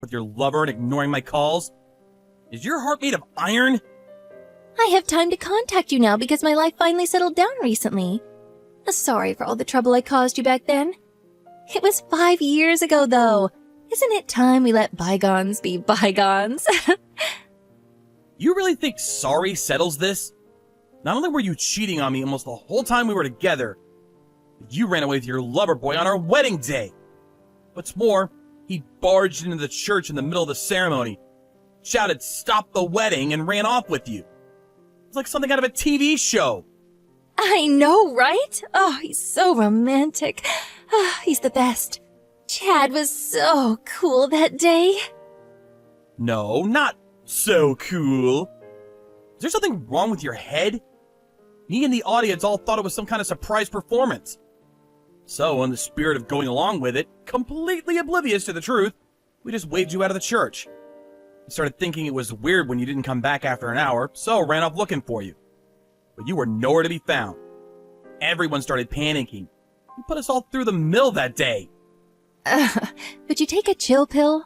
with your lover and ignoring my calls? Is your heart made of iron? I have time to contact you now because my life finally settled down recently. Sorry for all the trouble I caused you back then. It was 5 years ago, though. Isn't it time we let bygones be bygones? You really think sorry settles this? Not only were you cheating on me almost the whole time we were together, but you ran away with your lover boy on our wedding day. What's more, he barged into the church in the middle of the ceremony, shouted, "Stop the wedding," and ran off with you. It's like something out of a TV show. I know, right? Oh, he's so romantic. Oh, he's the best. Chad was so cool that day. No, not so cool. Is there something wrong with your head? Me and the audience all thought it was some kind of surprise performance. So, in the spirit of going along with it, completely oblivious to the truth, we just waved you out of the church. I started thinking it was weird when you didn't come back after an hour, so ran off looking for you. But you were nowhere to be found. Everyone started panicking. You put us all through the mill that day. Would you take a chill pill?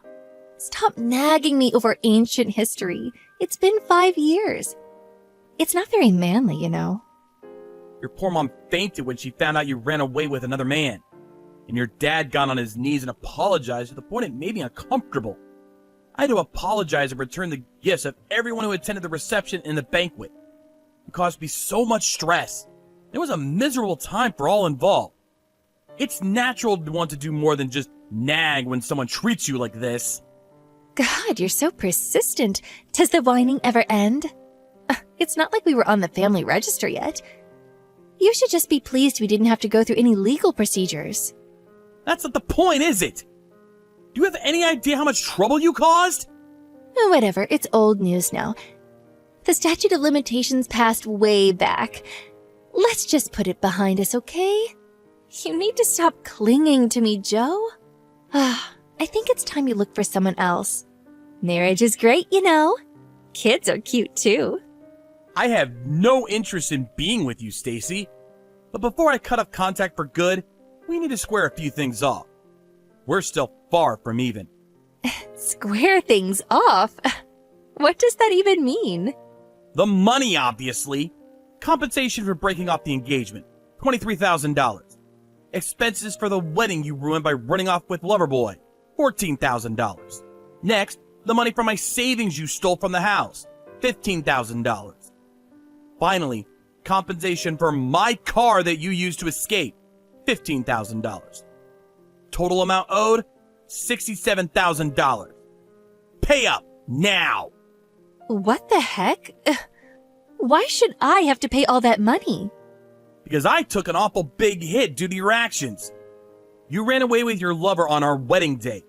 Stop nagging me over ancient history. It's been 5 years. It's not very manly, you know. Your poor mom fainted when she found out you ran away with another man. And your dad got on his knees and apologized to the point it made me uncomfortable. I had to apologize and return the gifts of everyone who attended the reception and the banquet. It caused me so much stress. It was a miserable time for all involved. It's natural to want to do more than just nag when someone treats you like this. God, you're so persistent. Does the whining ever end? It's not like we were on the family register yet. You should just be pleased we didn't have to go through any legal procedures. That's not the point, is it? Do you have any idea how much trouble you caused? Whatever, it's old news now. The statute of limitations passed way back. Let's just put it behind us, okay? You need to stop clinging to me, Joe. I think it's time you look for someone else. Marriage is great, you know. Kids are cute, too. I have no interest in being with you, Stacy. But before I cut off contact for good, we need to square a few things off. We're still far from even. Square things off? What does that even mean? The money, obviously. Compensation for breaking off the engagement, $23,000. Expenses for the wedding you ruined by running off with Loverboy, $14,000. Next, the money from my savings you stole from the house, $15,000. Finally, compensation for my car that you used to escape, $15,000. Total amount owed, $67,000. Pay up, now! What the heck? Why should I have to pay all that money? Because I took an awful big hit due to your actions. You ran away with your lover on our wedding day.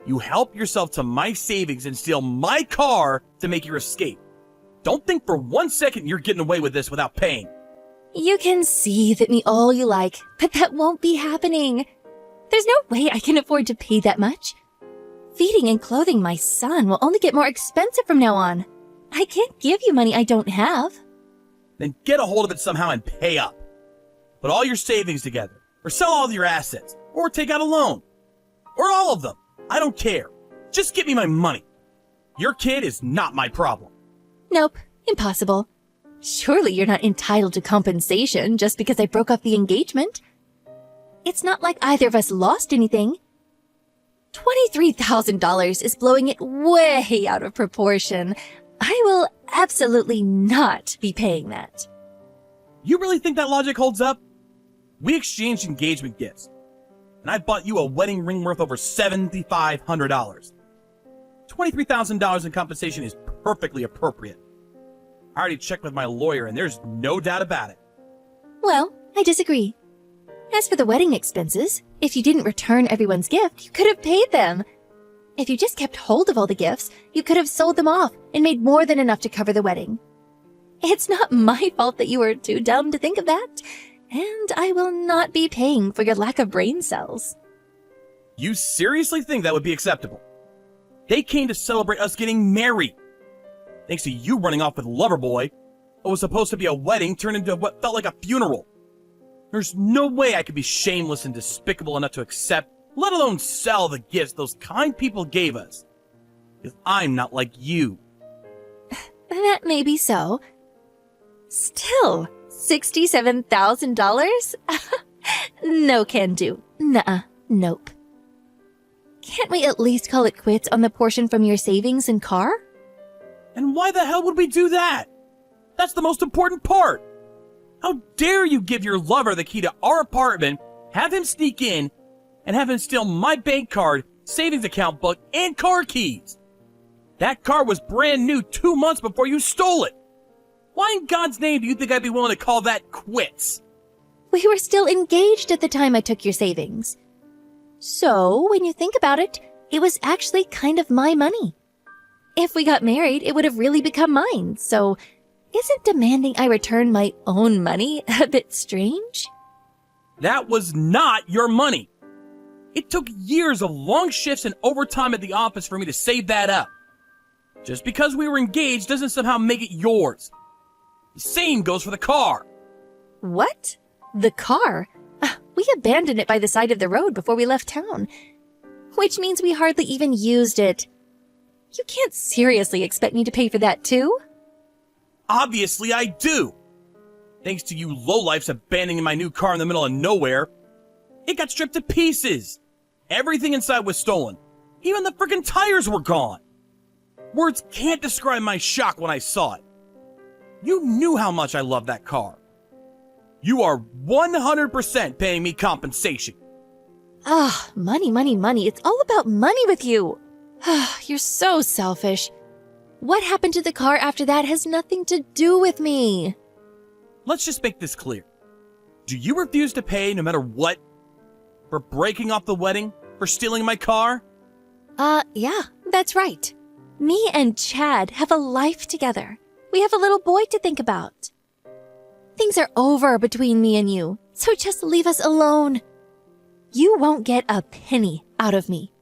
You helped yourself to my savings and steal my car to make your escape. Don't think for 1 second you're getting away with this without paying. You can seethe at me all you like, but that won't be happening. There's no way I can afford to pay that much. Feeding and clothing my son will only get more expensive from now on. I can't give you money I don't have. Then get a hold of it somehow and pay up. Put all your savings together, or sell all of your assets, or take out a loan. Or all of them. I don't care. Just get me my money. Your kid is not my problem. Nope, impossible. Surely you're not entitled to compensation just because I broke off the engagement. It's not like either of us lost anything. $23,000 is blowing it way out of proportion. I will absolutely not be paying that. You really think that logic holds up? We exchanged engagement gifts, and I bought you a wedding ring worth over $7,500. $23,000 in compensation is perfectly appropriate. I already checked with my lawyer, and there's no doubt about it. Well, I disagree. As for the wedding expenses, if you didn't return everyone's gift, you could have paid them. If you just kept hold of all the gifts, you could have sold them off and made more than enough to cover the wedding. It's not my fault that you were too dumb to think of that, and I will not be paying for your lack of brain cells. You seriously think that would be acceptable? They came to celebrate us getting married. Thanks to you running off with Loverboy, what was supposed to be a wedding turned into what felt like a funeral. There's no way I could be shameless and despicable enough to accept, let alone sell the gifts those kind people gave us. Because I'm not like you. That may be so. Still, $67,000? No can do. Nuh-uh. Nope. Can't we at least call it quits on the portion from your savings and car? And why the hell would we do that? That's the most important part. How dare you give your lover the key to our apartment, have him sneak in, and have him steal my bank card, savings account book, and car keys? That car was brand new 2 months before you stole it. Why in God's name do you think I'd be willing to call that quits? We were still engaged at the time I took your savings. So, when you think about it, it was actually kind of my money. If we got married, it would have really become mine, so isn't demanding I return my own money a bit strange? That was not your money. It took years of long shifts and overtime at the office for me to save that up. Just because we were engaged doesn't somehow make it yours. The same goes for the car. What? The car? We abandoned it by the side of the road before we left town, which means we hardly even used it. You can't seriously expect me to pay for that too? Obviously I do. Thanks to you lowlifes abandoning my new car in the middle of nowhere, it got stripped to pieces. Everything inside was stolen. Even the frickin' tires were gone. Words can't describe my shock when I saw it. You knew how much I loved that car. You are 100% paying me compensation. Money, money, money. It's all about money with you. You're so selfish. What happened to the car after that has nothing to do with me. Let's just make this clear. Do you refuse to pay no matter what? For breaking off the wedding? For stealing my car? Yeah, that's right. Me and Chad have a life together. We have a little boy to think about. Things are over between me and you, so just leave us alone. You won't get a penny out of me.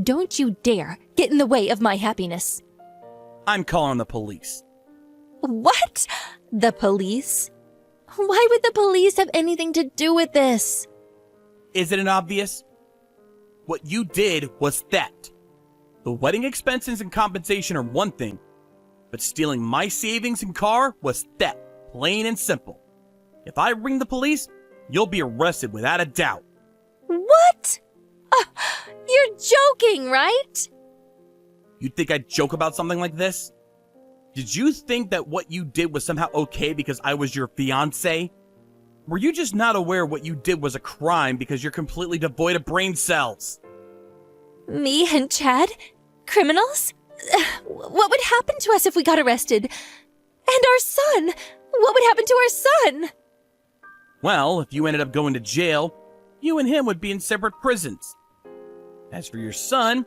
Don't you dare get in the way of my happiness. I'm calling the police. What? The police? Why would the police have anything to do with this? Isn't it obvious? What you did was theft. The wedding expenses and compensation are one thing, but stealing my savings and car was theft, plain and simple. If I ring the police, you'll be arrested without a doubt. What? You're joking, right? You think I'd joke about something like this? Did you think that what you did was somehow okay because I was your fiancé? Were you just not aware what you did was a crime because you're completely devoid of brain cells? Me and Chad? Criminals? What would happen to us if we got arrested? And our son? What would happen to our son? Well, if you ended up going to jail, you and him would be in separate prisons. As for your son,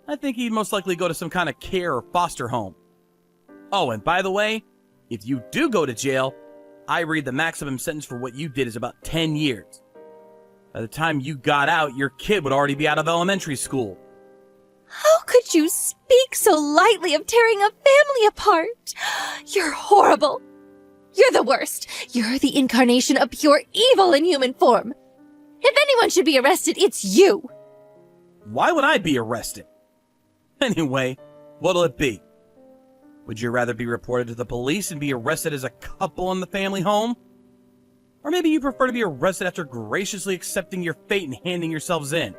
I think he'd most likely go to some kind of care or foster home. Oh, and by the way, if you do go to jail, I read the maximum sentence for what you did is about 10 years. By the time you got out, your kid would already be out of elementary school. How could you speak so lightly of tearing a family apart? You're horrible. You're the worst. You're the incarnation of pure evil in human form. If anyone should be arrested, it's you. Why would I be arrested? Anyway, what'll it be? Would you rather be reported to the police and be arrested as a couple in the family home? Or maybe you prefer to be arrested after graciously accepting your fate and handing yourselves in?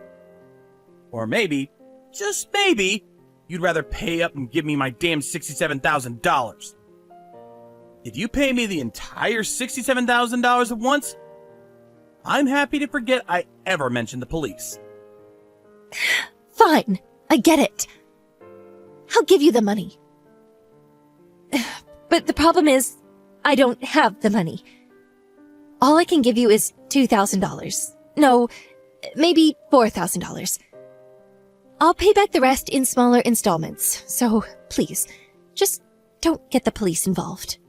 Or maybe, just maybe, you'd rather pay up and give me my damn $67,000. If you pay me the entire $67,000 at once, I'm happy to forget I ever mentioned the police. Fine, I get it. I'll give you the money. But the problem is, I don't have the money. All I can give you is $2,000. No, maybe $4,000. I'll pay back the rest in smaller installments, so please, just don't get the police involved.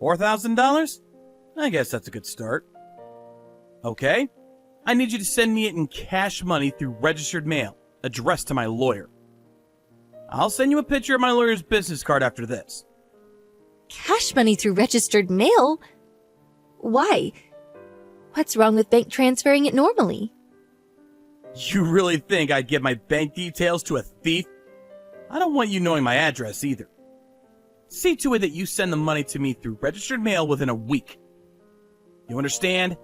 $4,000? I guess that's a good start. Okay, I need you to send me it in cash money through registered mail, addressed to my lawyer. I'll send you a picture of my lawyer's business card after this. Cash money through registered mail? Why? What's wrong with bank transferring it normally? You really think I'd give my bank details to a thief? I don't want you knowing my address either. See to it that you send the money to me through registered mail within a week. You understand?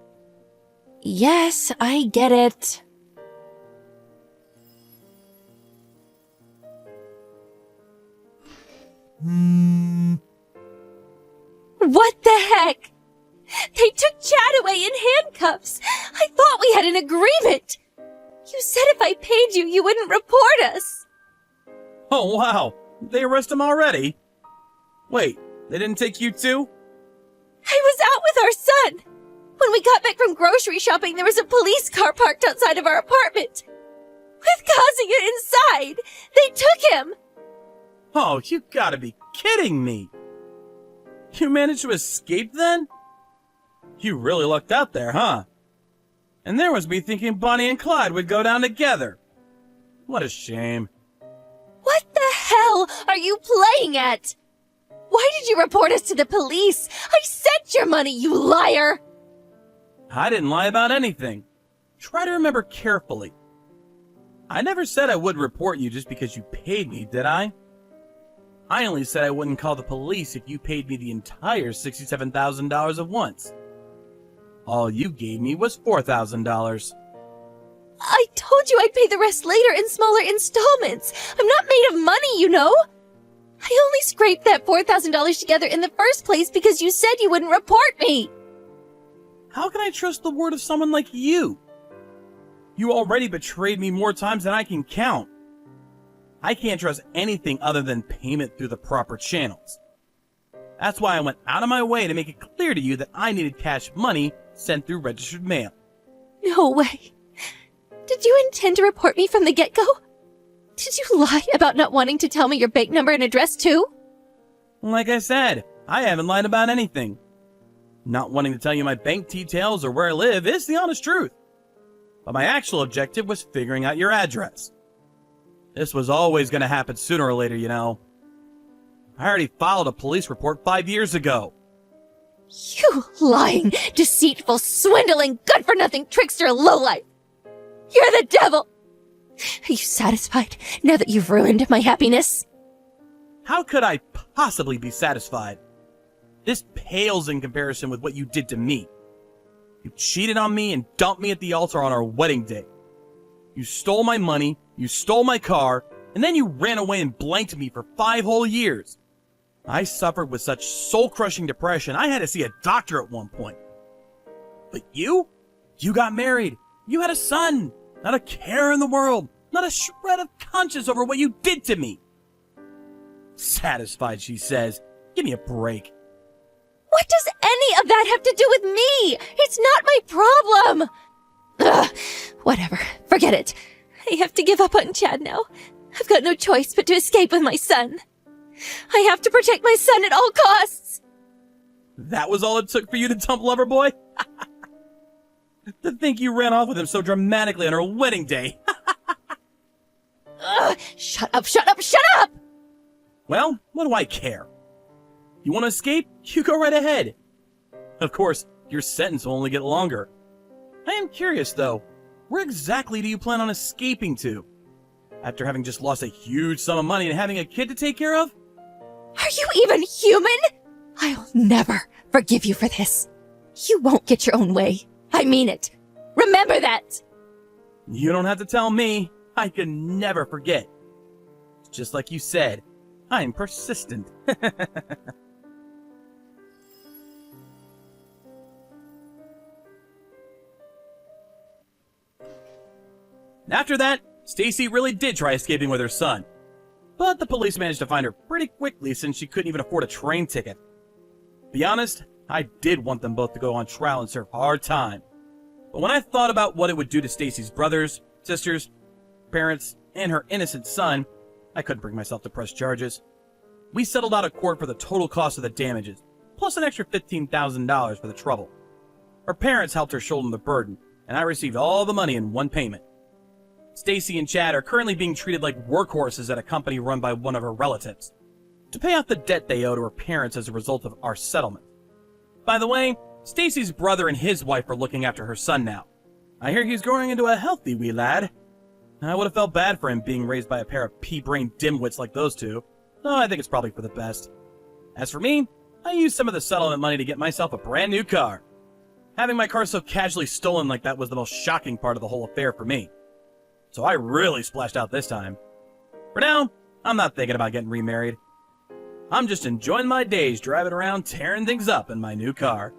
Yes, I get it. What the heck? They took Chad away in handcuffs. I thought we had an agreement. You said if I paid you, you wouldn't report us. Oh, wow. They arrest him already? Wait, they didn't take you too? I was out with our son. When we got back from grocery shopping, there was a police car parked outside of our apartment. With Kazuya inside, they took him. Oh, you gotta be kidding me. You managed to escape then? You really lucked out there, huh? And there was me thinking Bonnie and Clyde would go down together. What a shame. What the hell are you playing at? Why did you report us to the police? I sent your money, you liar! I didn't lie about anything. Try to remember carefully. I never said I would report you just because you paid me, did I? I only said I wouldn't call the police if you paid me the entire $67,000 at once. All you gave me was $4,000. I told you I'd pay the rest later in smaller installments. I'm not made of money, you know. I only scraped that $4,000 together in the first place because you said you wouldn't report me. How can I trust the word of someone like you? You already betrayed me more times than I can count. I can't trust anything other than payment through the proper channels. That's why I went out of my way to make it clear to you that I needed cash money sent through registered mail. No way. Did you intend to report me from the get-go? Did you lie about not wanting to tell me your bank number and address too? Like I said, I haven't lied about anything. Not wanting to tell you my bank details or where I live is the honest truth. But my actual objective was figuring out your address. This was always going to happen sooner or later, you know. I already filed a police report 5 years ago. You lying, deceitful, swindling, good-for-nothing trickster lowlife! You're the devil! Are you satisfied now that you've ruined my happiness? How could I possibly be satisfied? This pales in comparison with what you did to me. You cheated on me and dumped me at the altar on our wedding day. You stole my money, you stole my car, and then you ran away and blanked me for 5 whole years. I suffered with such soul-crushing depression, I had to see a doctor at one point. But you got married. You had a son. Not a care in the world. Not a shred of conscience over what you did to me. Satisfied, she says. Give me a break. What does any of that have to do with me? It's not my problem. Ugh, whatever. Forget it. I have to give up on Chad now. I've got no choice but to escape with my son. I have to protect my son at all costs. That was all it took for you to dump Loverboy? To think you ran off with him so dramatically on our wedding day. Ugh, shut up, shut up, shut up! Well, what do I care? You want to escape? You go right ahead. Of course, your sentence will only get longer. I am curious, though. Where exactly do you plan on escaping to? After having just lost a huge sum of money and having a kid to take care of? Are you even human? I'll never forgive you for this. You won't get your own way. I mean it. Remember that. You don't have to tell me. I can never forget. Just like you said, I'm persistent. After that, Stacy really did try escaping with her son. But the police managed to find her pretty quickly since she couldn't even afford a train ticket. To be honest, I did want them both to go on trial and serve hard time. But when I thought about what it would do to Stacy's brothers, sisters, parents, and her innocent son, I couldn't bring myself to press charges. We settled out of court for the total cost of the damages, plus an extra $15,000 for the trouble. Her parents helped her shoulder the burden, and I received all the money in one payment. Stacy and Chad are currently being treated like workhorses at a company run by one of her relatives, to pay off the debt they owe to her parents as a result of our settlement. By the way, Stacy's brother and his wife are looking after her son now. I hear he's growing into a healthy wee lad. I would have felt bad for him being raised by a pair of pea-brained dimwits like those two. No, I think it's probably for the best. As for me, I used some of the settlement money to get myself a brand new car. Having my car so casually stolen like that was the most shocking part of the whole affair for me. So I really splashed out this time. For now, I'm not thinking about getting remarried. I'm just enjoying my days driving around tearing things up in my new car.